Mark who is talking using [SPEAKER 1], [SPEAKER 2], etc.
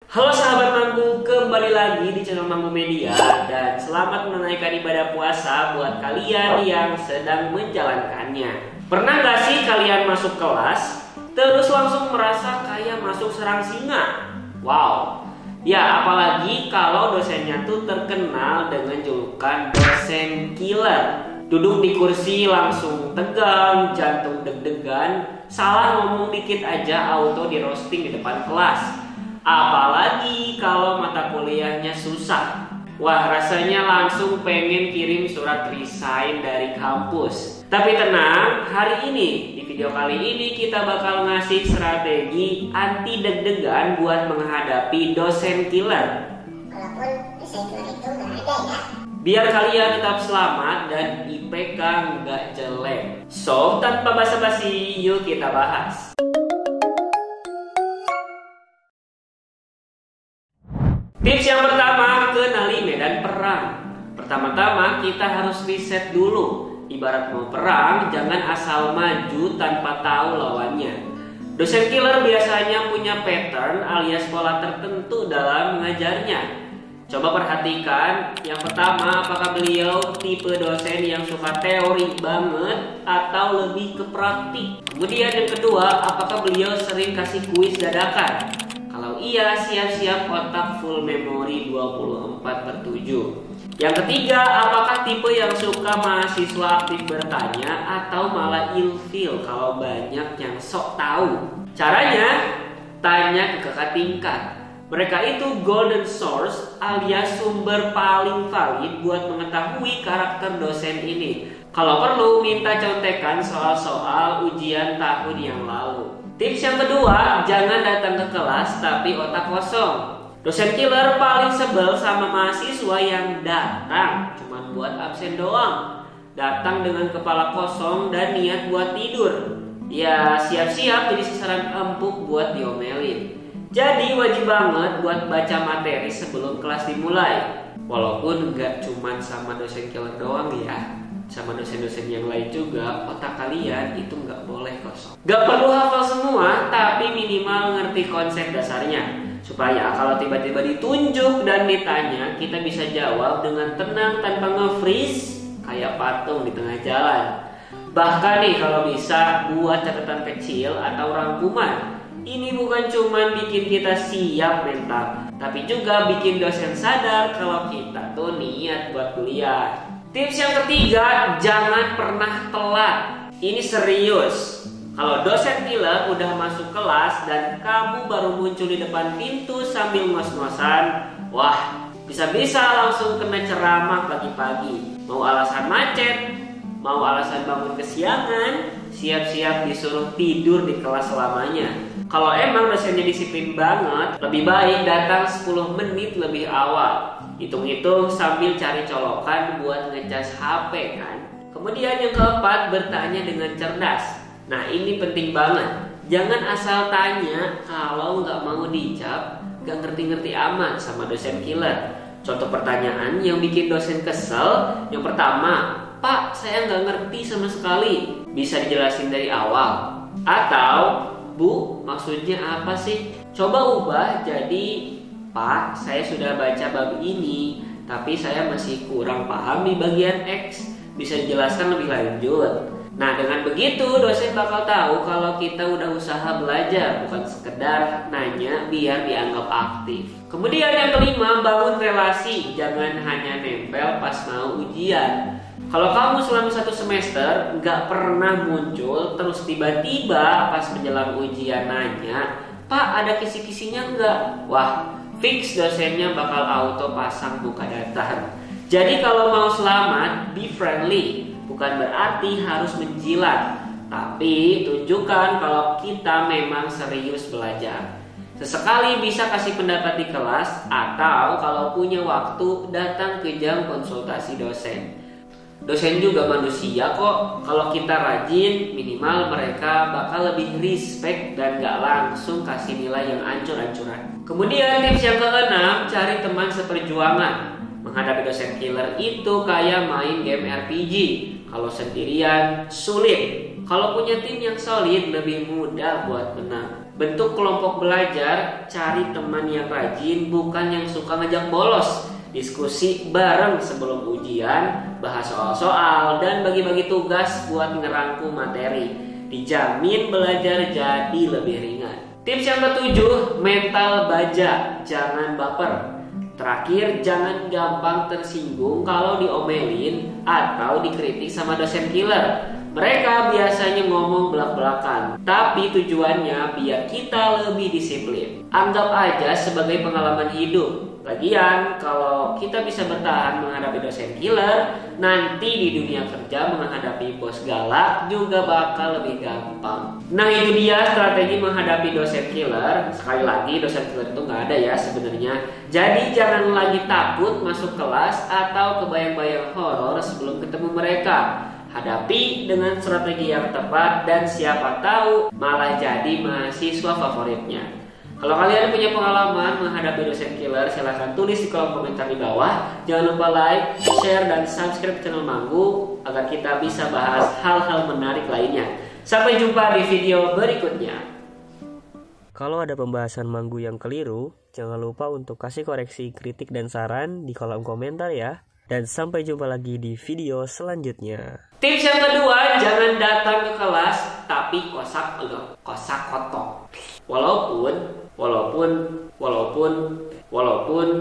[SPEAKER 1] Halo sahabat Manggu, kembali lagi di channel Manggu Media dan selamat menunaikan ibadah puasa buat kalian yang sedang menjalankannya. Pernah gak sih kalian masuk kelas terus langsung merasa kayak masuk sarang singa? Wow, ya apalagi kalau dosennya tuh terkenal dengan julukan dosen killer. Duduk di kursi langsung tegang, jantung deg-degan, salah ngomong dikit aja auto di roasting di depan kelas. Apalagi kalau mata kuliahnya susah. Wah, rasanya langsung pengen kirim surat resign dari kampus. Tapi tenang, hari ini di video kali ini kita bakal ngasih strategi anti deg-degan buat menghadapi dosen killer.
[SPEAKER 2] Walaupun dosen killer itu nggak ada ya.
[SPEAKER 1] Biar kalian tetap selamat dan IPK nggak jelek. So, tanpa basa-basi, yuk kita bahas. Tips yang pertama, kenali medan perang. Pertama-tama kita harus riset dulu. Ibarat mau perang, jangan asal maju tanpa tahu lawannya. Dosen killer biasanya punya pattern alias pola tertentu dalam mengajarnya. Coba perhatikan, yang pertama apakah beliau tipe dosen yang suka teori banget atau lebih ke praktik. Kemudian yang kedua, apakah beliau sering kasih kuis dadakan. Kalau iya, siap-siap otak full memori 24/7. Yang ketiga, apakah tipe yang suka mahasiswa aktif bertanya atau malah ilfil kalau banyak yang sok tahu. Caranya, tanya ke kakak tingkat. Mereka itu golden source alias sumber paling valid buat mengetahui karakter dosen ini. Kalau perlu, minta contekan soal-soal ujian tahun yang lalu. Tips yang kedua, jangan datang ke kelas tapi otak kosong. Dosen killer paling sebel sama mahasiswa yang datang cuma buat absen doang. Datang dengan kepala kosong dan niat buat tidur. Ya siap-siap jadi sasaran empuk buat diomelin. Jadi wajib banget buat baca materi sebelum kelas dimulai. Walaupun gak cuma sama dosen killer doang ya, sama dosen-dosen yang lain juga, otak kalian itu nggak boleh kosong. Gak perlu hafal semua, tapi minimal ngerti konsep dasarnya. Supaya kalau tiba-tiba ditunjuk dan ditanya, kita bisa jawab dengan tenang tanpa nge-freeze kayak patung di tengah jalan. Bahkan nih kalau bisa buat catatan kecil atau rangkuman. Ini bukan cuma bikin kita siap mental, tapi juga bikin dosen sadar kalau kita tuh niat buat kuliah. Tips yang ketiga, jangan pernah telat. Ini serius. Kalau dosen killer udah masuk kelas dan kamu baru muncul di depan pintu sambil ngos-ngosan, wah, bisa-bisa langsung kena ceramah pagi-pagi. Mau alasan macet, mau alasan bangun kesiangan, siap-siap disuruh tidur di kelas selamanya. Kalau emang dosennya disiplin banget, lebih baik datang 10 menit lebih awal. Hitung-hitung sambil cari colokan buat ngecas HP kan. Kemudian yang keempat, bertanya dengan cerdas. Nah ini penting banget. Jangan asal tanya kalau nggak mau dicap, nggak ngerti-ngerti amat sama dosen killer. Contoh pertanyaan yang bikin dosen kesel. Yang pertama, Pak saya nggak ngerti sama sekali, bisa dijelasin dari awal? Atau Bu maksudnya apa sih? Coba ubah jadi, Pak, saya sudah baca bab ini, tapi saya masih kurang paham di bagian X. Bisa dijelaskan lebih lanjut. Nah, dengan begitu dosen bakal tahu kalau kita udah usaha belajar, bukan sekedar nanya biar dianggap aktif. Kemudian yang kelima, bangun relasi. Jangan hanya nempel pas mau ujian. Kalau kamu selama 1 semester nggak pernah muncul, terus tiba-tiba pas menjelang ujian nanya, Pak ada kisi-kisinya nggak? Wah, fix dosennya bakal auto pasang buka datar. Jadi kalau mau selamat, be friendly. Bukan berarti harus menjilat, tapi tunjukkan kalau kita memang serius belajar. Sesekali bisa kasih pendapat di kelas, atau kalau punya waktu datang ke jam konsultasi dosen. Dosen juga manusia kok. Kalau kita rajin, minimal mereka bakal lebih respect dan gak langsung kasih nilai yang ancur-ancuran. Kemudian tips yang keenam, cari teman seperjuangan. Menghadapi dosen killer itu kayak main game RPG. Kalau sendirian sulit. Kalau punya tim yang solid lebih mudah buat menang. Bentuk kelompok belajar, cari teman yang rajin, bukan yang suka ngajak bolos. Diskusi bareng sebelum ujian, bahas soal-soal, dan bagi-bagi tugas buat ngerangkum materi. Dijamin belajar jadi lebih ringan. Tips yang ketujuh, mental baja, jangan baper. Terakhir, jangan gampang tersinggung kalau diomelin atau dikritik sama dosen killer. Mereka biasanya ngomong belak-belakan, tapi tujuannya biar kita lebih disiplin. Anggap aja sebagai pengalaman hidup. Lagian, kalau kita bisa bertahan menghadapi dosen killer, nanti di dunia kerja menghadapi bos galak juga bakal lebih gampang. Nah, itu dia strategi menghadapi dosen killer. Sekali lagi, dosen killer itu nggak ada ya sebenarnya. Jadi jangan lagi takut masuk kelas atau kebayang-bayang horor sebelum ketemu mereka. Hadapi dengan strategi yang tepat dan siapa tahu malah jadi mahasiswa favoritnya. Kalau kalian punya pengalaman menghadapi dosen killer, silahkan tulis di kolom komentar di bawah. Jangan lupa like, share, dan subscribe channel Manggu agar kita bisa bahas hal-hal menarik lainnya. Sampai jumpa di video berikutnya.
[SPEAKER 3] Kalau ada pembahasan Manggu yang keliru, jangan lupa untuk kasih koreksi, kritik, dan saran di kolom komentar ya. Dan sampai jumpa lagi di video selanjutnya.
[SPEAKER 1] Tips yang kedua, jangan datang ke kelas tapi kosak kotok. Walaupun